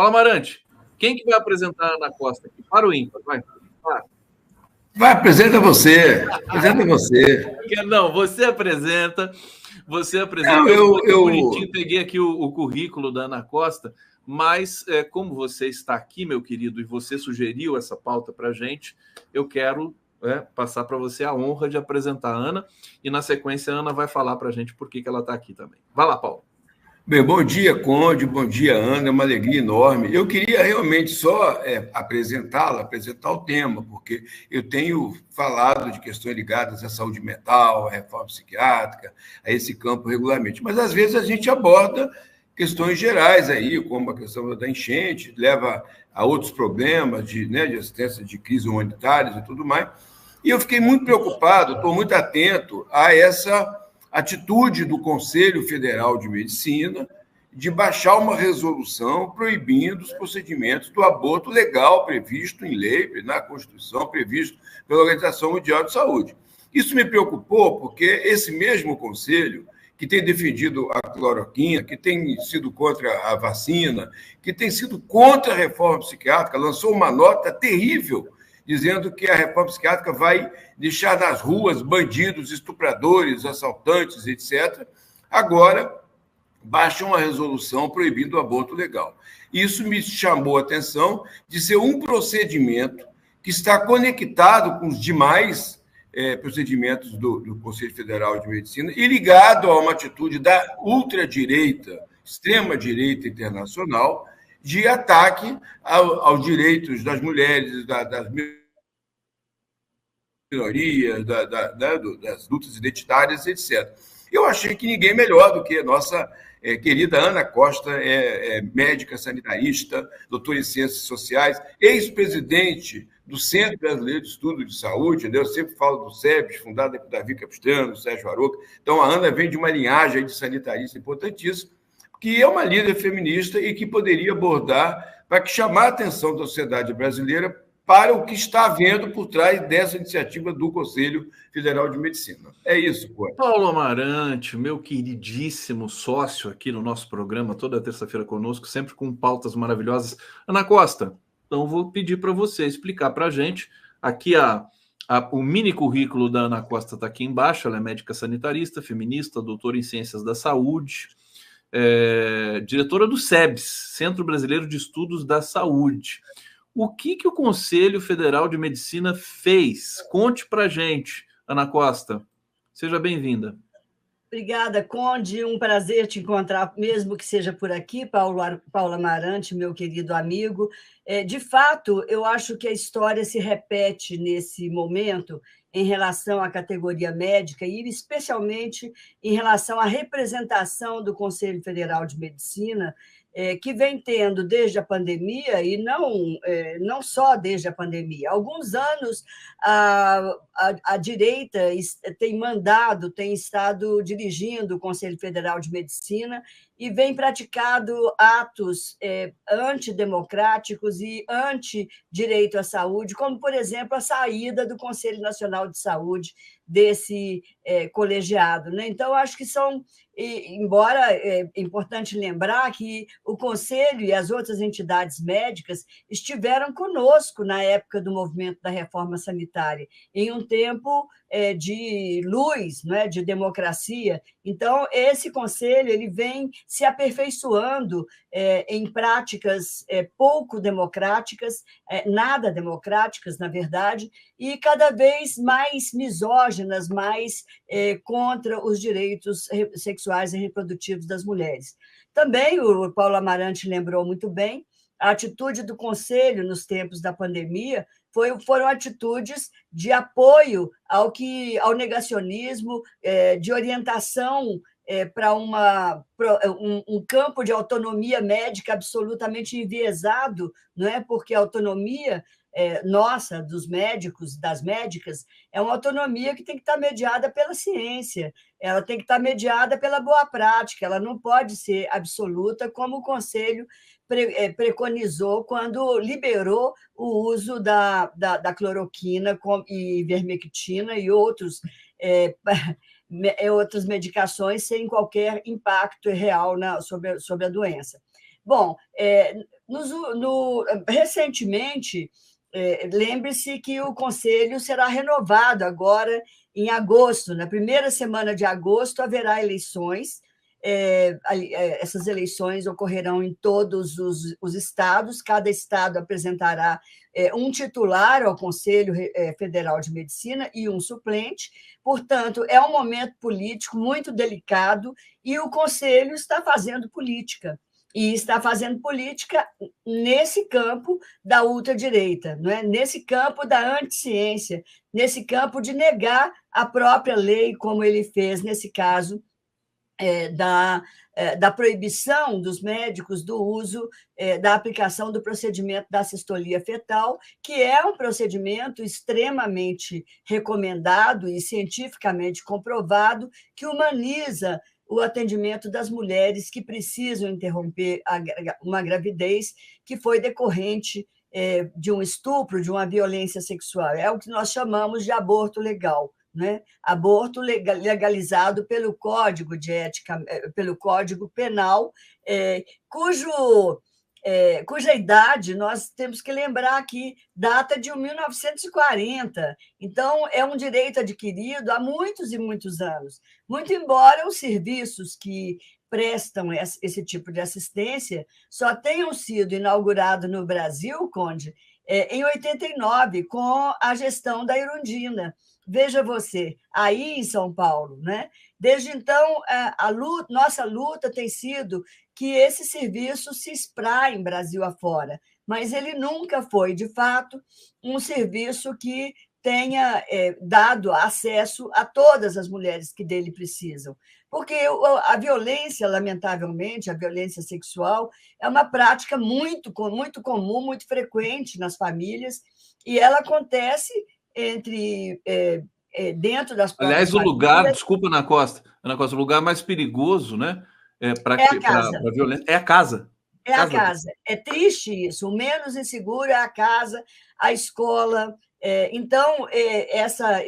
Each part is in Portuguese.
Fala, Amarante. Quem que vai apresentar a Ana Costa aqui? Para o ímpar, vai. Vai, apresenta você. Apresenta você. Não, você apresenta. Você apresenta. Não, eu bonitinho peguei aqui o currículo da Ana Costa, mas como você está aqui, meu querido, e você sugeriu essa pauta para a gente, eu quero passar para você a honra de apresentar a Ana, e na sequência a Ana vai falar para a gente por que ela está aqui também. Vai lá, Paulo. Bem, bom dia, Conde, bom dia, Ana, é uma alegria enorme. Eu queria realmente só apresentar o tema, porque eu tenho falado de questões ligadas à saúde mental, à reforma psiquiátrica, a esse campo regularmente. Mas, às vezes, a gente aborda questões gerais aí, como a questão da enchente, leva a outros problemas de assistência de crises humanitárias e tudo mais. E eu fiquei muito preocupado, estou muito atento a essa atitude do Conselho Federal de Medicina de baixar uma resolução proibindo os procedimentos do aborto legal previsto em lei, na Constituição, previsto pela Organização Mundial de Saúde. Isso me preocupou porque esse mesmo Conselho, que tem defendido a cloroquina, que tem sido contra a vacina, que tem sido contra a reforma psiquiátrica, lançou uma nota terrível dizendo que a reforma psiquiátrica vai deixar nas ruas bandidos, estupradores, assaltantes, etc. Agora, baixa uma resolução proibindo o aborto legal. Isso me chamou a atenção de ser um procedimento que está conectado com os demais procedimentos do Conselho Federal de Medicina e ligado a uma atitude da ultradireita, extrema-direita internacional, de ataque aos direitos das mulheres, das minorias, das lutas identitárias, etc. Eu achei que ninguém melhor do que a nossa querida Ana Costa, médica sanitarista, doutora em Ciências Sociais, ex-presidente do Centro Brasileiro de Estudo de Saúde, eu sempre falo do CEBS, fundado por Davi Capistrano, Sérgio Aroca. Então, a Ana vem de uma linhagem de sanitarista importantíssima, que é uma líder feminista e que poderia abordar para chamar a atenção da sociedade brasileira para o que está havendo por trás dessa iniciativa do Conselho Federal de Medicina. É isso, pô. Paulo Amarante, meu queridíssimo sócio aqui no nosso programa, toda terça-feira conosco, sempre com pautas maravilhosas. Ana Costa, então vou pedir para você explicar para a gente. Aqui o mini currículo da Ana Costa está aqui embaixo. Ela é médica sanitarista, feminista, doutora em Ciências da Saúde, diretora do CEBS, Centro Brasileiro de Estudos da Saúde. O que o Conselho Federal de Medicina fez? Conte para a gente, Ana Costa. Seja bem-vinda. Obrigada, Conde. Um prazer te encontrar, mesmo que seja por aqui, Paulo Amarante, meu querido amigo. De fato, eu acho que a história se repete nesse momento em relação à categoria médica e, especialmente, em relação à representação do Conselho Federal de Medicina, que vem tendo desde a pandemia, e não só desde a pandemia. Há alguns anos, a direita tem estado dirigindo o Conselho Federal de Medicina e vem praticado atos antidemocráticos e anti-direito à saúde, como, por exemplo, a saída do Conselho Nacional de Saúde desse colegiado. Né? Então, acho que embora é importante lembrar que o Conselho e as outras entidades médicas estiveram conosco na época do movimento da reforma sanitária, em um tempo de luz, né, de democracia. Então, esse Conselho ele vem se aperfeiçoando em práticas pouco democráticas, nada democráticas, na verdade, e cada vez mais misóginas, mais contra os direitos sexuais e reprodutivos das mulheres. Também, o Paulo Amarante lembrou muito bem, a atitude do Conselho nos tempos da pandemia foram atitudes de apoio ao negacionismo, de orientação para um campo de autonomia médica absolutamente enviesado, não é? Porque a autonomia nossa, dos médicos, das médicas, é uma autonomia que tem que estar mediada pela ciência, ela tem que estar mediada pela boa prática, ela não pode ser absoluta, como o Conselho preconizou quando liberou o uso da cloroquina e ivermectina e outras medicações sem qualquer impacto real sobre a doença. Bom, recentemente, lembre-se que o Conselho será renovado agora em agosto. Na primeira semana de agosto haverá eleições. Essas eleições ocorrerão em todos os estados, cada estado apresentará um titular ao Conselho Federal de Medicina e um suplente. Portanto, é um momento político muito delicado e o Conselho está fazendo política. E está fazendo política nesse campo da ultradireita, não é? Nesse campo da anticiência, nesse campo de negar a própria lei, como ele fez nesse caso da proibição dos médicos do uso da aplicação do procedimento da sistolia fetal, que é um procedimento extremamente recomendado e cientificamente comprovado, que humaniza o atendimento das mulheres que precisam interromper uma gravidez que foi decorrente de um estupro, de uma violência sexual. É o que nós chamamos de aborto legal. Né? Aborto legalizado pelo Código de Ética, pelo Código Penal, cuja idade nós temos que lembrar que data de 1940. Então, é um direito adquirido há muitos e muitos anos. Muito embora os serviços que prestam esse tipo de assistência só tenham sido inaugurados no Brasil, Conde, em 89, com a gestão da Erundina. Veja você, aí em São Paulo, né? Desde então, nossa luta tem sido que esse serviço se espraie Brasil afora, mas ele nunca foi, de fato, um serviço que tenha dado acesso a todas as mulheres que dele precisam. Porque a violência, lamentavelmente, a violência sexual, é uma prática muito comum, muito frequente nas famílias, e ela acontece dentro das próprias Aliás, o lugar, famílias. desculpa, Ana Costa, o lugar mais perigoso, né, para a casa. a violência é a casa. É a casa. É triste isso. O menos inseguro é a casa, a escola. Então, essa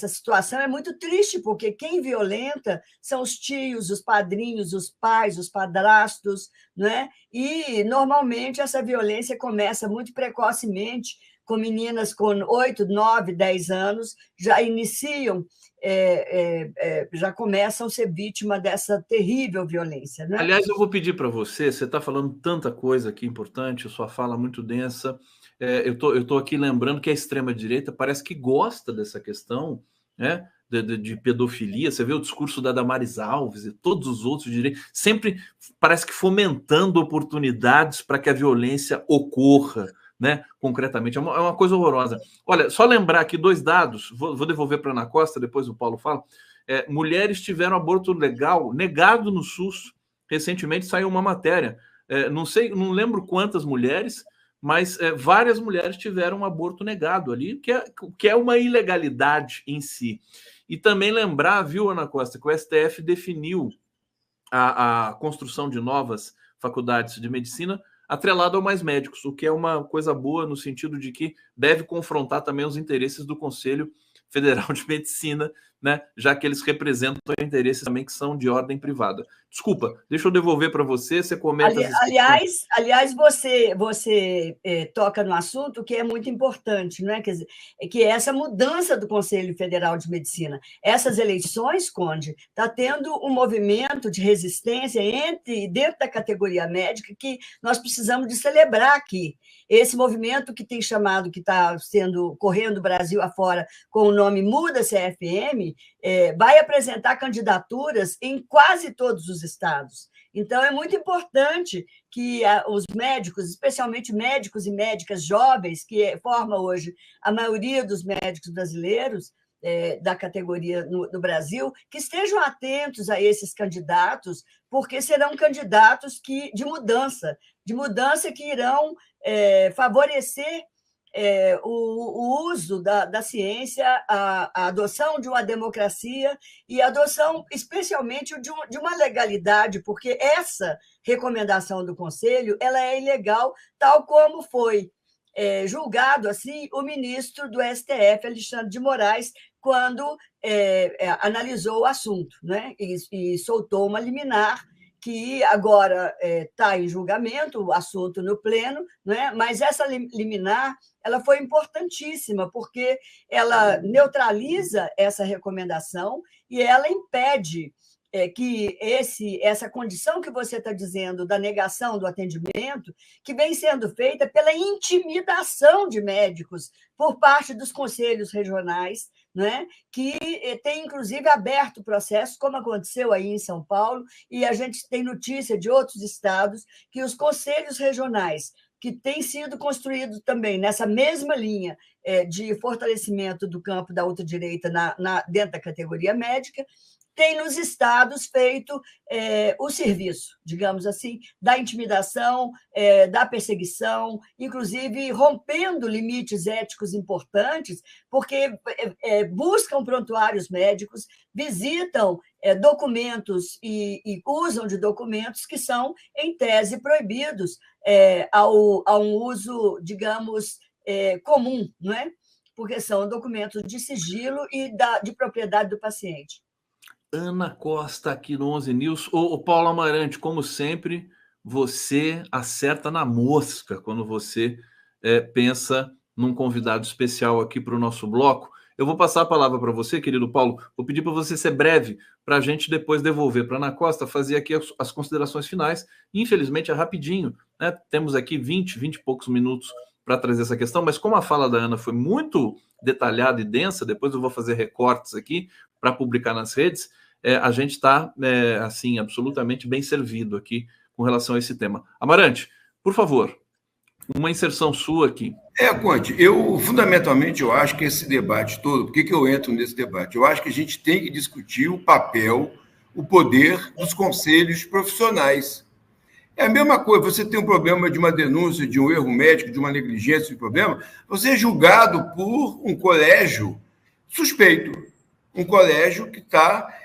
situação é muito triste, porque quem violenta são os tios, os padrinhos, os pais, os padrastos, não é? E, normalmente, essa violência começa muito precocemente, com meninas com 8, 9, 10 anos, já iniciam, já começam a ser vítima dessa terrível violência. Né? Aliás, eu vou pedir para você está falando tanta coisa aqui importante, sua fala muito densa. Eu tô aqui lembrando que a extrema-direita parece que gosta dessa questão, né, de pedofilia. Você vê o discurso da Damares Alves e todos os outros direitos, sempre parece que fomentando oportunidades para que a violência ocorra. Né, concretamente, é uma coisa horrorosa. Olha, só lembrar aqui 2 dados, vou devolver para a Ana Costa, depois o Paulo fala. Mulheres tiveram aborto legal negado no SUS. Recentemente saiu uma matéria, não lembro quantas mulheres, mas várias mulheres tiveram um aborto negado ali, que é uma ilegalidade em si. E também lembrar, viu, Ana Costa, que o STF definiu a construção de novas faculdades de medicina atrelado a mais médicos, o que é uma coisa boa no sentido de que deve confrontar também os interesses do Conselho Federal de Medicina, né, já que eles representam interesses também que são de ordem privada. Desculpa, deixa eu devolver para você, você comenta... Aliás, você toca no assunto que é muito importante, né? Quer dizer, que é essa mudança do Conselho Federal de Medicina. Essas eleições, Conde, está tendo um movimento de resistência dentro da categoria médica que nós precisamos de celebrar aqui. Esse movimento que tem chamado, que está correndo o Brasil afora com o nome Muda CFM, vai apresentar candidaturas em quase todos os estados. Então, é muito importante que os médicos, especialmente médicos e médicas jovens, que forma hoje a maioria dos médicos brasileiros, da categoria no Brasil, que estejam atentos a esses candidatos, porque serão candidatos de mudança que irão favorecer o uso da ciência, a adoção de uma democracia e a adoção, especialmente, de uma legalidade, porque essa recomendação do Conselho ela é ilegal, tal como foi julgado assim o ministro do STF, Alexandre de Moraes, quando analisou o assunto, né? E soltou uma liminar que agora está em julgamento, o assunto no pleno, né? Mas essa liminar ela foi importantíssima, porque ela neutraliza essa recomendação e ela impede que essa condição que você está dizendo da negação do atendimento, que vem sendo feita pela intimidação de médicos por parte dos conselhos regionais, né, que tem, inclusive, aberto processos, como aconteceu aí em São Paulo, e a gente tem notícia de outros estados, que os conselhos regionais, que têm sido construídos também nessa mesma linha de fortalecimento do campo da ultradireita dentro da categoria médica, tem nos estados feito o serviço, digamos assim, da intimidação, da perseguição, inclusive rompendo limites éticos importantes, porque buscam prontuários médicos, visitam documentos e usam de documentos que são, em tese, proibidos a um uso, digamos, comum, não é? Porque são documentos de sigilo e de propriedade do paciente. Ana Costa, aqui no 11 News. Ô, Paulo Amarante, como sempre, você acerta na mosca quando você pensa num convidado especial aqui para o nosso bloco. Eu vou passar a palavra para você, querido Paulo. Vou pedir para você ser breve, para a gente depois devolver para a Ana Costa, fazer aqui as considerações finais. Infelizmente, é rapidinho, né? Temos aqui 20 e poucos minutos para trazer essa questão, mas como a fala da Ana foi muito detalhada e densa, depois eu vou fazer recortes aqui para publicar nas redes, a gente está, assim, absolutamente bem servido aqui com relação a esse tema. Amarante, por favor, uma inserção sua aqui. Conte, fundamentalmente, eu acho que esse debate todo, por que eu entro nesse debate? Eu acho que a gente tem que discutir o papel, o poder dos conselhos profissionais. É a mesma coisa, você tem um problema de uma denúncia, de um erro médico, de uma negligência, de problema, você é julgado por um colégio suspeito, um colégio que está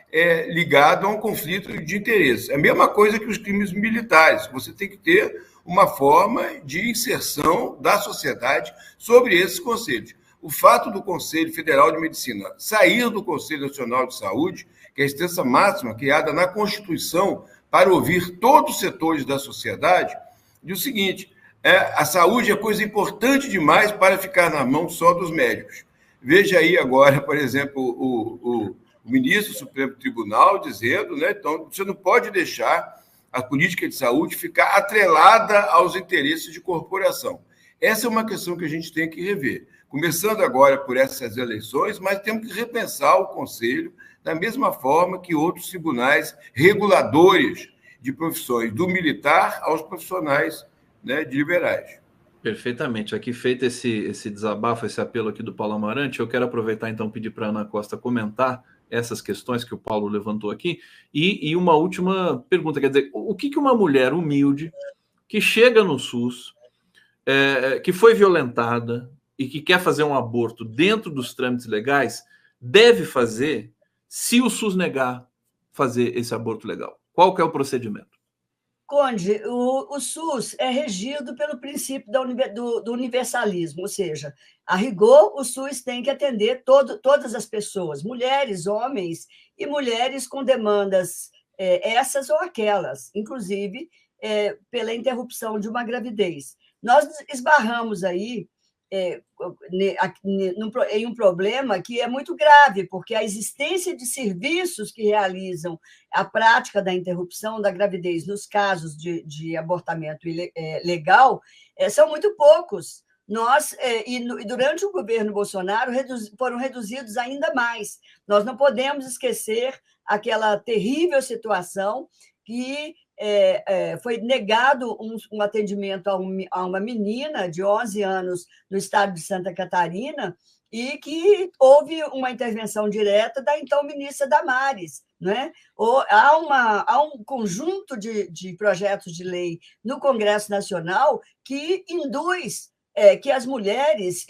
ligado a um conflito de interesse. É a mesma coisa que os crimes militares, você tem que ter uma forma de inserção da sociedade sobre esses conselhos. O fato do Conselho Federal de Medicina sair do Conselho Nacional de Saúde, que é a instância máxima criada na Constituição para ouvir todos os setores da sociedade, diz o seguinte: a saúde é coisa importante demais para ficar na mão só dos médicos. Veja aí agora, por exemplo, o ministro do Supremo Tribunal dizendo, né, então, você não pode deixar a política de saúde ficar atrelada aos interesses de corporação. Essa é uma questão que a gente tem que rever. Começando agora por essas eleições, mas temos que repensar o Conselho da mesma forma que outros tribunais reguladores de profissões, do militar aos profissionais, né, de liberais. Perfeitamente. Aqui feito esse desabafo, esse apelo aqui do Paulo Amarante, eu quero aproveitar então pedir para a Ana Costa comentar essas questões que o Paulo levantou aqui e uma última pergunta, quer dizer, o que uma mulher humilde que chega no SUS, que foi violentada e que quer fazer um aborto dentro dos trâmites legais, deve fazer se o SUS negar fazer esse aborto legal? Qual que é o procedimento? Conde, o SUS é regido pelo princípio do universalismo, ou seja, a rigor, o SUS tem que atender todas as pessoas, mulheres, homens e mulheres com demandas essas ou aquelas, inclusive pela interrupção de uma gravidez. Nós esbarramos aí em um problema que é muito grave, porque a existência de serviços que realizam a prática da interrupção da gravidez nos casos de abortamento legal são muito poucos. E durante o governo Bolsonaro, foram reduzidos ainda mais. Nós não podemos esquecer aquela terrível situação que foi negado um atendimento a uma menina de 11 anos no estado de Santa Catarina e que houve uma intervenção direta da então ministra Damares. Né? Há um conjunto de projetos de lei no Congresso Nacional que induz que as mulheres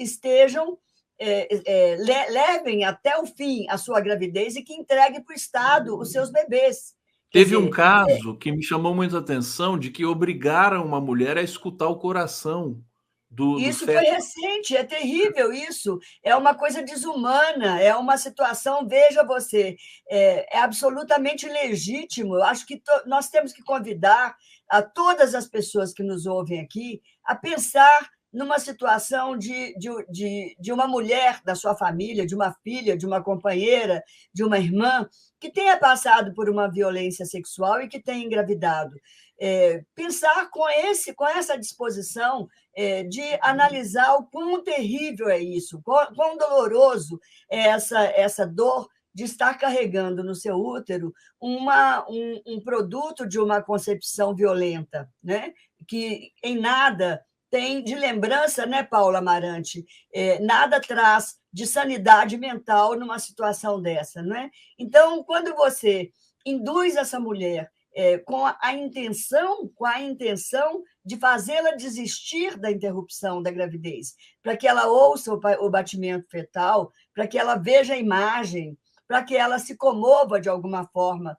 levem até o fim a sua gravidez e que entreguem para o Estado os seus bebês. Teve um caso que me chamou muita atenção de que obrigaram uma mulher a escutar o coração do Isso foi feto. recente, é terrível isso. É uma coisa desumana, é uma situação, veja você, é absolutamente legítimo. Eu acho que nós temos que convidar a todas as pessoas que nos ouvem aqui a pensar numa situação de uma mulher da sua família, de uma filha, de uma companheira, de uma irmã, que tenha passado por uma violência sexual e que tenha engravidado. Pensar com essa disposição de analisar o quão terrível é isso, quão doloroso é essa dor de estar carregando no seu útero um produto de uma concepção violenta, né? Que em nada tem de lembrança, né, Paula Amarante? Nada traz de sanidade mental numa situação dessa, né? Então, quando você induz essa mulher com a intenção de fazê-la desistir da interrupção da gravidez, para que ela ouça o batimento fetal, para que ela veja a imagem, para que ela se comova de alguma forma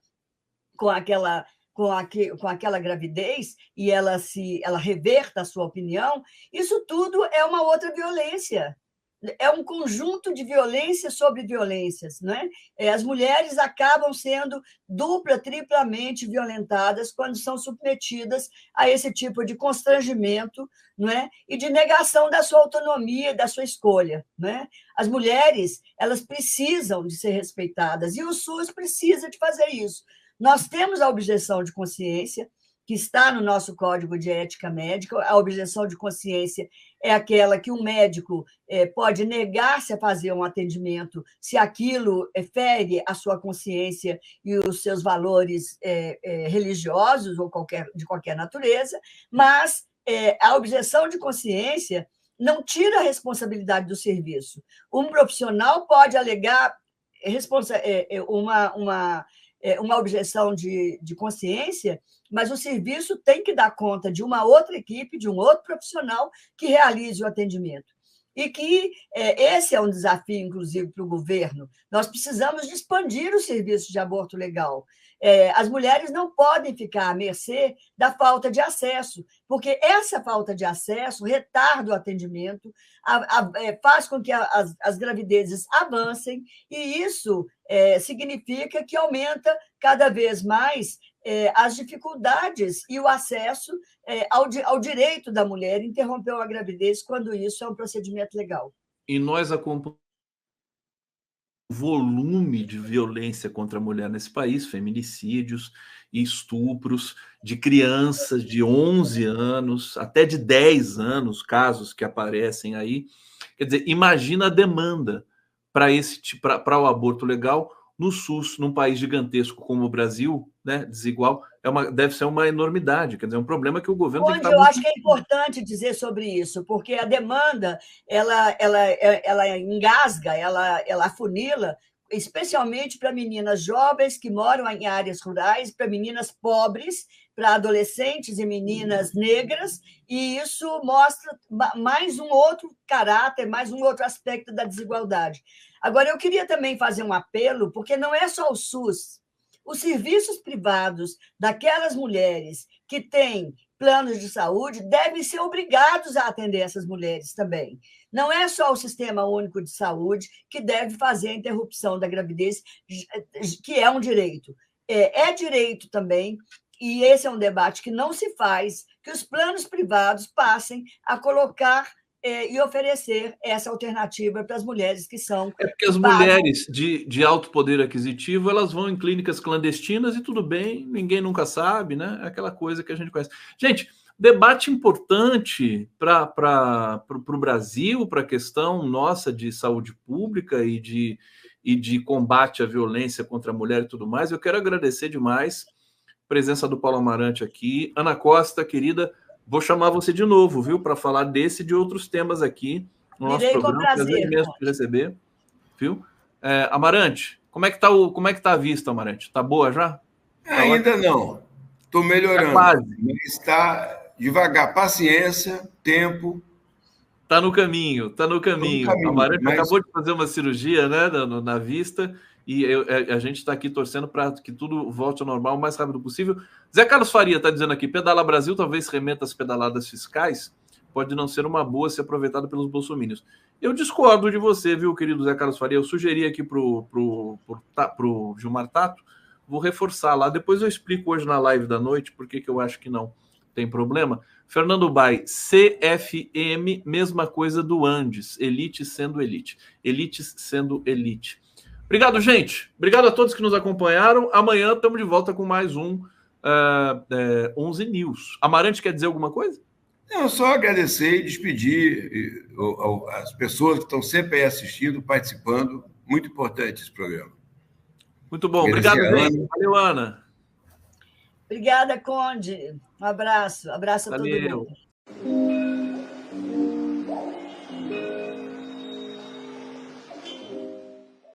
com aquela gravidez e ela reverta a sua opinião, isso tudo é uma outra violência. É um conjunto de violências sobre violências, né? As mulheres acabam sendo triplamente violentadas quando são submetidas a esse tipo de constrangimento, né? E de negação da sua autonomia, da sua escolha, né? As mulheres, elas precisam de ser respeitadas e o SUS precisa de fazer isso. Nós temos a objeção de consciência, que está no nosso Código de Ética Médica. A objeção de consciência é aquela que um médico pode negar-se a fazer um atendimento se aquilo fere a sua consciência e os seus valores religiosos ou de qualquer natureza, mas a objeção de consciência não tira a responsabilidade do serviço. Um profissional pode alegar uma objeção de consciência, mas o serviço tem que dar conta de uma outra equipe, de um outro profissional que realize o atendimento. E que esse é um desafio, inclusive, para o governo. Nós precisamos de expandir o serviço de aborto legal. As mulheres não podem ficar à mercê da falta de acesso, porque essa falta de acesso retarda o atendimento, faz com que as gravidezes avancem, e isso significa que aumenta cada vez mais as dificuldades e o acesso ao direito da mulher interromper a gravidez quando isso é um procedimento legal. E nós acompanhamos o volume de violência contra a mulher nesse país, feminicídios e estupros de crianças de 11 anos, até de 10 anos, casos que aparecem aí. Quer dizer, imagina a demanda para o aborto legal no SUS, num país gigantesco como o Brasil, né, desigual, deve ser uma enormidade, quer dizer, é um problema que o governo tem que estar eu acho que é importante dizer sobre isso, porque a demanda ela engasga, ela afunila, especialmente para meninas jovens que moram em áreas rurais, para meninas pobres, para adolescentes e meninas negras, e isso mostra mais um outro caráter, mais um outro aspecto da desigualdade. Agora, eu queria também fazer um apelo, porque não é só o SUS. Os serviços privados daquelas mulheres que têm planos de saúde devem ser obrigados a atender essas mulheres também. Não é só o Sistema Único de Saúde que deve fazer a interrupção da gravidez, que é um direito. É direito também, e esse é um debate que não se faz, que os planos privados passem a colocar e oferecer essa alternativa para as mulheres que são... porque as mulheres de alto poder aquisitivo, elas vão em clínicas clandestinas e tudo bem, ninguém nunca sabe, né? É aquela coisa que a gente conhece. Gente, debate importante para o Brasil, para a questão nossa de saúde pública e de combate à violência contra a mulher e tudo mais. Eu quero agradecer demais a presença do Paulo Amarante aqui. Ana Costa, querida, vou chamar você de novo, viu, para falar desse e de outros temas aqui no nosso programa. Com prazer imenso de receber, viu? Amarante, como é que tá a vista, Amarante? Tá boa já? Ainda não. Estou melhorando. Quase. Mas está devagar. Paciência, tempo. Tá no caminho. Amarante acabou de fazer uma cirurgia, né, na vista, e a gente está aqui torcendo para que tudo volte ao normal o mais rápido possível. Zé Carlos Faria está dizendo aqui, Pedala Brasil talvez remeta às pedaladas fiscais. pode não ser uma boa se aproveitada pelos bolsominions. Eu discordo de você, viu, querido Zé Carlos Faria? Eu sugeri aqui pro Gilmar Tato, vou reforçar lá. Depois eu explico hoje na live da noite por que eu acho que não tem problema. Fernando Bai, CFM, mesma coisa do Andes. Elite sendo elite. Elites sendo elite. Obrigado, gente. Obrigado a todos que nos acompanharam. Amanhã estamos de volta com mais um 11 News. Amarante quer dizer alguma coisa? Não, só agradecer e despedir as pessoas que estão sempre aí assistindo, participando. Muito importante esse programa. Muito bom. Obrigado, gente. Valeu, Ana. Obrigada, Conde. Um abraço. Abraço a todo mundo.